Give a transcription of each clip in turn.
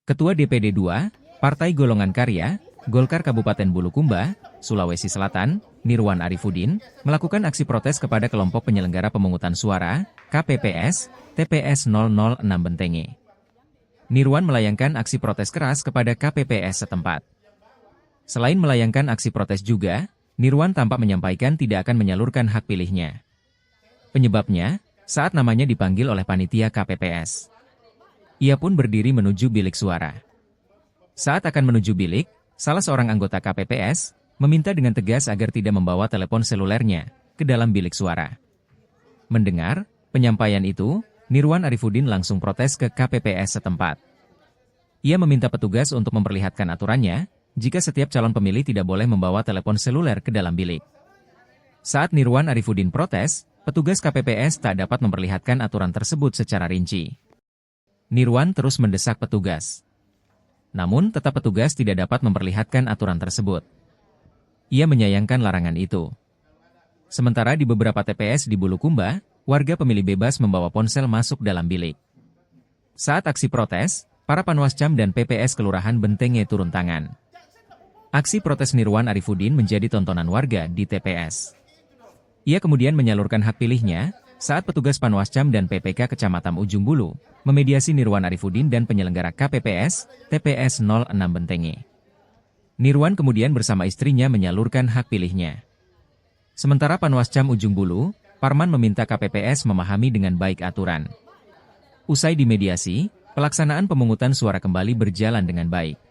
Ketua DPD II, Partai Golongan Karya, Golkar Kabupaten Bulukumba, Sulawesi Selatan, Nirwan Arifudin, melakukan aksi protes kepada kelompok penyelenggara pemungutan suara, KPPS, TPS 006 Bentenge. Nirwan melayangkan aksi protes keras kepada KPPS setempat. Selain melayangkan aksi protes juga, Nirwan tampak menyampaikan tidak akan menyalurkan hak pilihnya. Penyebabnya, saat namanya dipanggil oleh panitia KPPS. Ia pun berdiri menuju bilik suara. Saat akan menuju bilik, salah seorang anggota KPPS meminta dengan tegas agar tidak membawa telepon selulernya ke dalam bilik suara. Mendengar penyampaian itu, Nirwan Arifudin langsung protes ke KPPS setempat. Ia meminta petugas untuk memperlihatkan aturannya, jika setiap calon pemilih tidak boleh membawa telepon seluler ke dalam bilik. Saat Nirwan Arifudin protes, petugas KPPS tak dapat memperlihatkan aturan tersebut secara rinci. Nirwan terus mendesak petugas. Namun tetap petugas tidak dapat memperlihatkan aturan tersebut. Ia menyayangkan larangan itu. Sementara di beberapa TPS di Bulukumba, warga pemilih bebas membawa ponsel masuk dalam bilik. Saat aksi protes, para Panwascam dan PPS Kelurahan Bentenge turun tangan. Aksi protes Nirwan Arifudin menjadi tontonan warga di TPS. Ia kemudian menyalurkan hak pilihnya, saat petugas Panwascam dan PPK Kecamatan Ujung Bulu memediasi Nirwan Arifudin dan penyelenggara KPPS, TPS 06 Bentenge. Nirwan kemudian bersama istrinya menyalurkan hak pilihnya. Sementara Panwascam Ujung Bulu, Parman meminta KPPS memahami dengan baik aturan. Usai dimediasi, pelaksanaan pemungutan suara kembali berjalan dengan baik.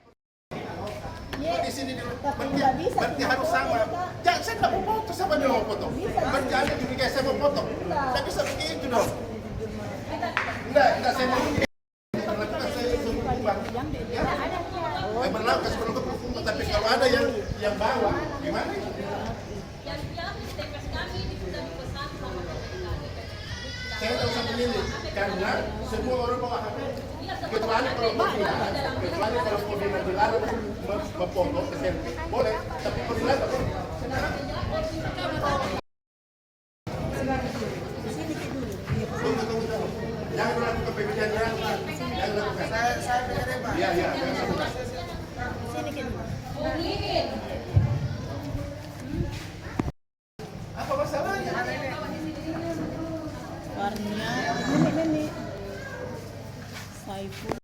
Di sini berarti harus sama. Jangan saya nggak mau foto, siapa dia mau foto? Berarti Anda juga saya mau foto. Tidak bisa begitu dong. Enggak, saya mau begini. Perlakukan saya seumpama. Saya berlaku seperti itu, tapi kalau ada yang bawa, gimana? Saya tahu sama ini, karena semua orang bawa HP. Kecuali kalau mau dilarang memfoto ke selfie, boleh. Tapi kalau dilarang, jangan melakukan pemilihan yang jangan lakukan. Saya pengen Pak. Iya, jangan lakukan. Apa masalahnya? Warnanya ini Saiful.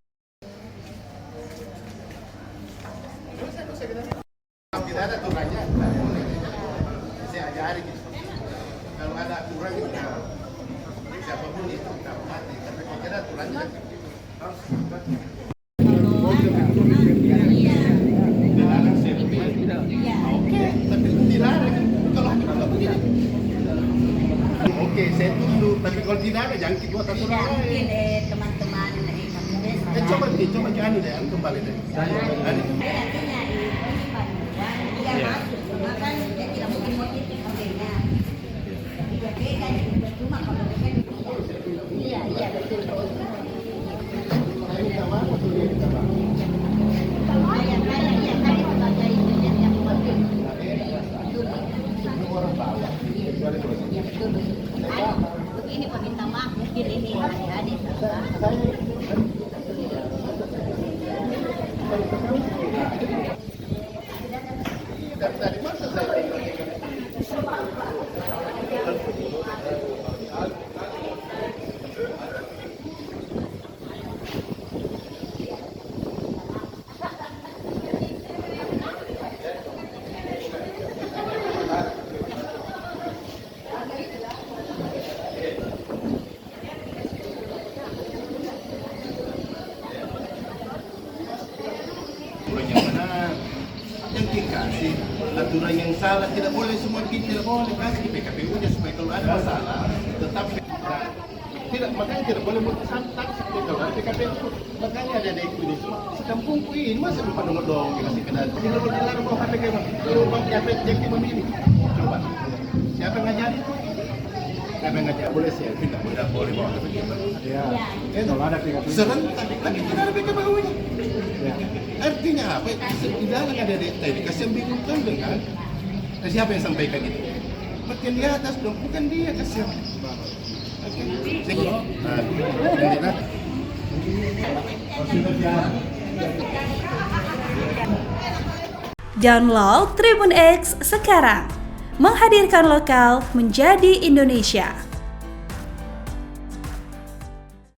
Tidak ada aturannya. Saya ajari gitu. Kalau ada aturan itu siapapun itu tidak mati. Tapi kalau tidak aturannya harus dilarang selfie. Oke, tapi dilarang. Kalau tidak begini. Oke, saya tunduk. Tapi kalau tidak ada, jangan kita buat aturan. Mungkin teman-teman kami desa. Coba ke Ani deh, kembali deh. Ani. Dia masuk, makan dia tidak mungkin motif HP-nya. Tapi dia pegang cuma kalau dia iya betul. Begini Pak, minta maaf mungkin ini adik-adik. Dari mana saya tinggal? Yang benar, yang dikasih aturan yang salah, tidak boleh semua begini, tidak boleh kasih di PKPU-nya supaya kalau ada masalah tetap tidak, makanya tidak boleh santai kalau ada PKPU. Makanya ada itu ini semua sekampungku ini masa lupa nomor dong dikasih kenal. Tidak boleh dilarang bawa HP kayak kalau bawa HP jadi memilih. Coba siapa yang ngajari itu? Siapa yang ngajari? Boleh sih, tidak boleh bawa HP. Ya, kalau ada PKPU. Serentak, tapi tidak ada PKPU-nya. Artinya apa? Tidak ada data dikasih yang bingung kan dengan siapa yang sampaikan itu? Bagian di atas dong, bukan dia kasih. Oke. Download Tribun X sekarang, menghadirkan lokal menjadi Indonesia.